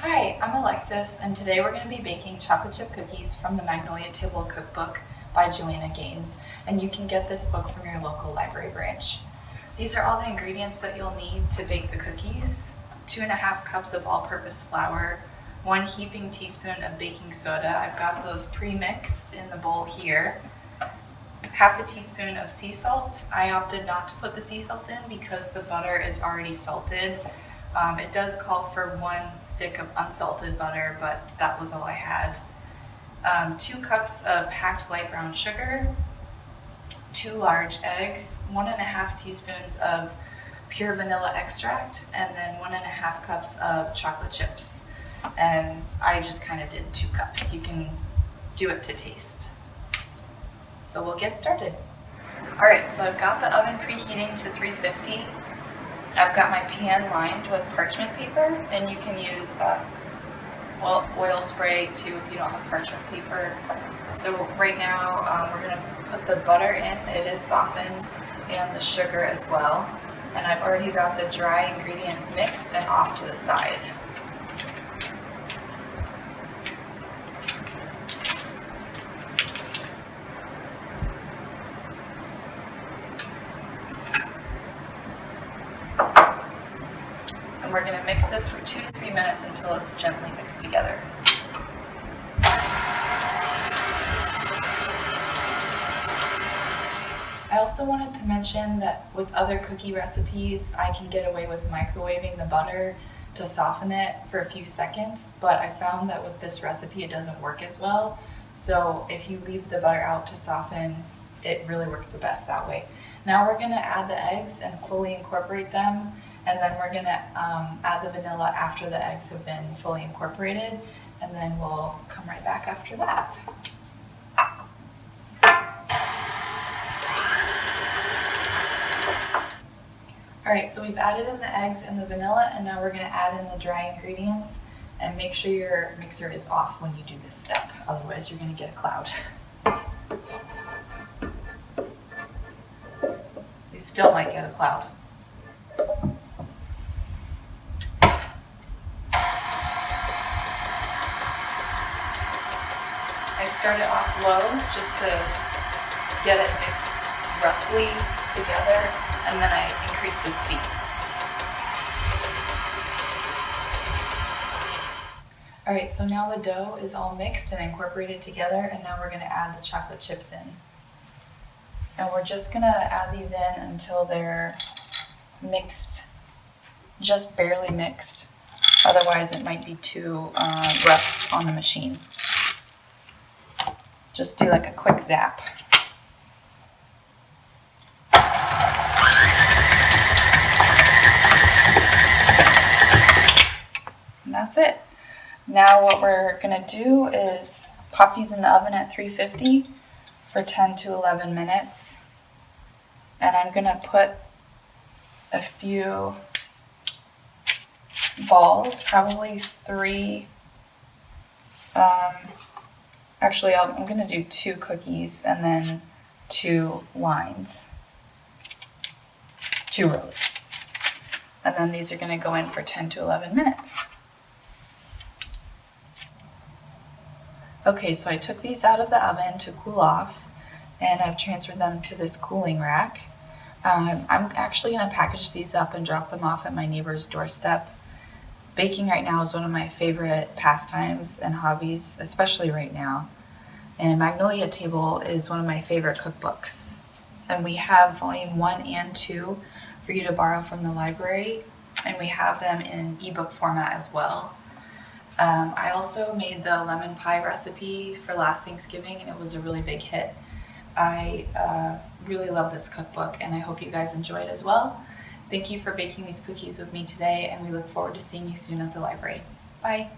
Hi, I'm Alexis, and today we're going to be baking chocolate chip cookies from the Magnolia Table Cookbook by Joanna Gaines, and you can get this book from your local library branch. These are all the ingredients that you'll need to bake the cookies: 2.5 cups of all-purpose flour, 1 heaping teaspoon of baking soda. I've got those pre-mixed in the bowl here. Half a teaspoon of sea salt. I opted not to put the sea salt in because the butter is already salted. It does call for 1 stick of unsalted butter, but that was all I had. 2 cups of hacked light brown sugar, 2 large eggs, 1.5 teaspoons of pure vanilla extract, and then 1.5 cups of chocolate chips. And I just kind of did 2 cups. You can do it to taste. So we'll get started. All right, so I've got the oven preheating to 350. I've got my pan lined with parchment paper, and you can use oil spray too if you don't have parchment paper. So right now we're gonna put the butter in. It is softened, and the sugar as well. And I've already got the dry ingredients mixed and off to the side. And we're going to mix this for 2 to 3 minutes until it's gently mixed together. I also wanted to mention that with other cookie recipes, I can get away with microwaving the butter to soften it for a few seconds, but I found that with this recipe it doesn't work as well. So if you leave the butter out to soften, it really works the best that way. Now we're going to add the eggs and fully incorporate them, and then we're going to add the vanilla after the eggs have been fully incorporated, and then we'll come right back after that. All right, so we've added in the eggs and the vanilla, and now we're going to add in the dry ingredients, and make sure your mixer is off when you do this step, otherwise you're going to get a cloud. You still might get a cloud. I started off low just to get it mixed roughly together, and then I increased the speed. All right, so now the dough is all mixed and incorporated together, and now we're going to add the chocolate chips in. And we're just going to add these in until they're mixed, just barely mixed. Otherwise it might be too rough on the machine. Just do like a quick zap. And that's it. Now what we're going to do is pop these in the oven at 350 for 10 to 11 minutes. And I'm going to put a few balls, probably 3. Actually, I'm going to do 2 cookies and then 2 lines, 2 rows. And then these are going to go in for 10 to 11 minutes. Okay, so I took these out of the oven to cool off, and I've transferred them to this cooling rack. I'm actually going to package these up and drop them off at my neighbor's doorstep. Baking right now is one of my favorite pastimes and hobbies, especially right now. And Magnolia Table is one of my favorite cookbooks. And we have volume 1 and 2 for you to borrow from the library, and we have them in ebook format as well. I also made the lemon pie recipe for last Thanksgiving, and it was a really big hit. I really love this cookbook, and I hope you guys enjoy it as well. Thank you for baking these cookies with me today, and we look forward to seeing you soon at the library. Bye.